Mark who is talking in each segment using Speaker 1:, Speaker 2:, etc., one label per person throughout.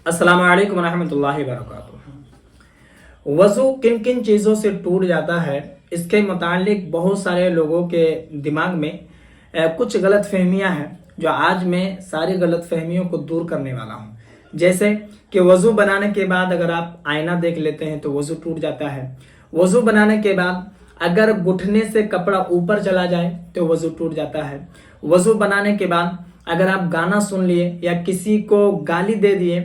Speaker 1: अस्सलामु अलैकुम रहमतुल्लाहि वबरकातुहू। वज़ू किन किन चीज़ों से टूट जाता है, इसके मुतालिक बहुत सारे लोगों के दिमाग में कुछ गलत फहमियाँ हैं, जो आज मैं सारी गलत फहमियों को दूर करने वाला हूँ। जैसे कि वज़ू बनाने के बाद अगर आप आईना देख लेते हैं तो वज़ू टूट जाता है। वज़ू बनाने के बाद अगर घुटने से कपड़ा ऊपर चला जाए तो वज़ू टूट जाता है। वज़ू बनाने के बाद अगर आप गाना सुन लिए या किसी को गाली दे दिए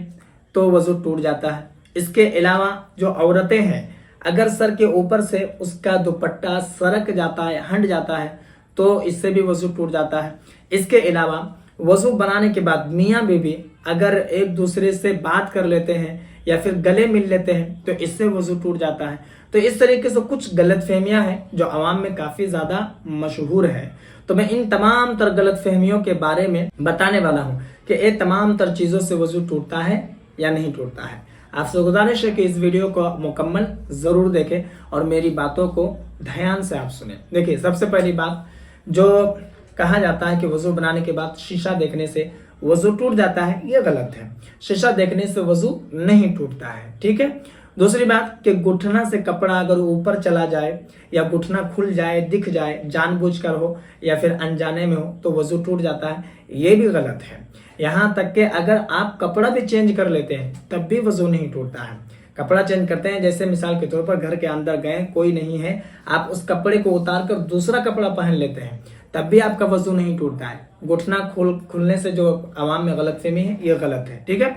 Speaker 1: तो वज़ू टूट जाता है। इसके अलावा जो औरतें हैं, अगर सर के ऊपर से उसका दुपट्टा सरक जाता है, हट जाता है, तो इससे भी वज़ू टूट जाता है। इसके अलावा वज़ू बनाने के बाद मियाँ बीवी अगर एक दूसरे से बात कर लेते हैं या फिर गले मिल लेते हैं तो इससे वज़ू टूट जाता है। तो इस तरीके से कुछ गलत फहमियाँ हैं जो आवाम में काफ़ी ज़्यादा मशहूर है। तो मैं इन तमाम तर गलत फहमियों के बारे में बताने वाला हूँ कि ये तमाम तर चीज़ों से वज़ू टूटता है या नहीं टूटता है। आपसे गुजारिश है कि इस वीडियो को मुकम्मल ज़रूर देखें और मेरी बातों को ध्यान से आप सुने। देखिए, सबसे पहली बात जो कहा जाता है कि वज़ू बनाने के बाद शीशा देखने से वज़ू टूट जाता है, ये गलत है। शीशा देखने से वज़ू नहीं टूटता है, ठीक है। दूसरी बात कि घुटना से कपड़ा अगर ऊपर चला जाए या घुटना खुल जाए, दिख जाए, जानबूझकर हो या फिर अनजाने में हो तो वज़ू टूट जाता है, ये भी गलत है। यहाँ तक कि अगर आप कपड़ा भी चेंज कर लेते हैं तब भी वज़ू नहीं टूटता है। कपड़ा चेंज करते हैं, जैसे मिसाल के तौर पर घर के अंदर गए, कोई नहीं है, आप उस कपड़े को उतार कर दूसरा कपड़ा पहन लेते हैं, तब भी आपका वज़ू नहीं टूटता है। घुटना खुलने से जो आवाम में गलतफहमी है, ये गलत है, ठीक है।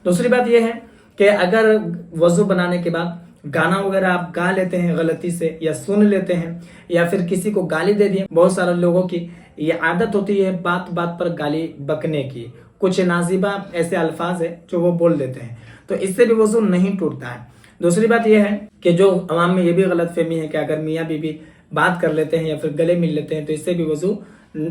Speaker 1: दूसरी बात यह है कि अगर वज़ू बनाने के बाद गाना वगैरह आप गा लेते हैं गलती से या सुन लेते हैं या फिर किसी को गाली दे दिए, बहुत सारे लोगों की ये आदत होती है बात बात पर गाली बकने की। कुछ नाजिबा ऐसे अल्फाज है जो वो बोल देते हैं, तो इससे भी वज़ू नहीं टूटता है। दूसरी बात यह है कि जो अवाम में ये भी गलत फहमी है कि अगर मियाँ बीवी बात कर लेते हैं या फिर गले मिल लेते हैं तो इससे भी वज़ू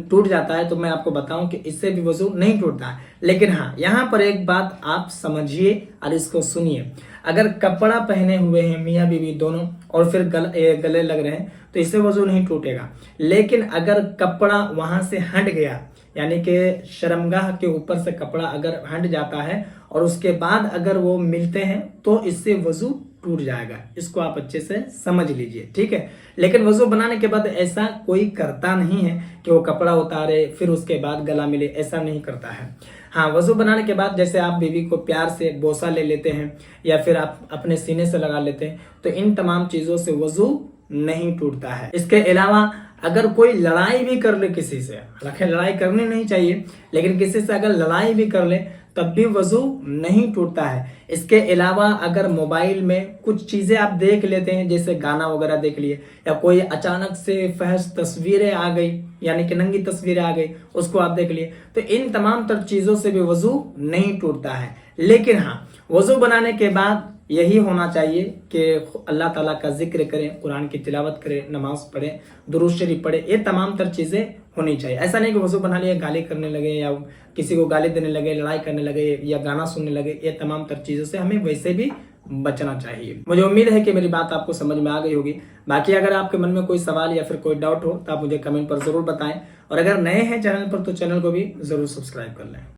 Speaker 1: टूट जाता है। तो मैं आपको बताऊं कि इससे भी वज़ू नहीं टूटता है। लेकिन हाँ, यहाँ पर एक बात आप समझिए और इसको सुनिए। अगर कपड़ा पहने हुए हैं मियाँ बीवी दोनों और फिर गले लग रहे हैं तो इससे वज़ू नहीं टूटेगा। लेकिन अगर कपड़ा वहां से हट गया, यानी कि शर्मगाह के ऊपर से कपड़ा अगर हट जाता है और उसके बाद अगर वो मिलते हैं तो इससे वज़ू टूट जाएगा। इसको आप अच्छे से समझ लीजिए, ठीक है। लेकिन वज़ू बनाने के बाद ऐसा कोई करता नहीं है कि वो कपड़ा उतारे फिर उसके बाद गला मिले, ऐसा नहीं करता है। हाँ, वज़ू बनाने के बाद जैसे आप बीवी को प्यार से बोसा ले लेते हैं या फिर आप अपने सीने से लगा लेते हैं, तो इन तमाम चीज़ों से वज़ू नहीं टूटता है। इसके अलावा अगर कोई लड़ाई भी कर ले किसी से, हालांकि लड़ाई करनी नहीं चाहिए, लेकिन किसी से अगर लड़ाई भी कर ले तब भी वज़ू नहीं टूटता है। इसके अलावा अगर मोबाइल में कुछ चीज़ें आप देख लेते हैं, जैसे गाना वगैरह देख लिए या कोई अचानक से फहश तस्वीरें आ गई, यानी कि नंगी तस्वीरें आ गई, उसको आप देख लिए, तो इन तमाम तर चीज़ों से भी वज़ू नहीं टूटता है। लेकिन हाँ, वज़ू बनाने के बाद यही होना चाहिए कि अल्लाह ताला का जिक्र करें, कुरान की तिलावत करें, नमाज पढ़ें, दुरूद शरीफ पढ़ें, ये तमाम तर चीज़ें होनी चाहिए। ऐसा नहीं कि वज़ू बना लिए गाली करने लगे या किसी को गाली देने लगे, लड़ाई करने लगे या गाना सुनने लगे, ये तमाम तर चीज़ों से हमें वैसे भी बचना चाहिए। मुझे उम्मीद है कि मेरी बात आपको समझ में आ गई होगी। बाकी अगर आपके मन में कोई सवाल या फिर कोई डाउट हो तो आप मुझे कमेंट पर ज़रूर बताएं, और अगर नए हैं चैनल पर तो चैनल को भी ज़रूर सब्सक्राइब कर लें।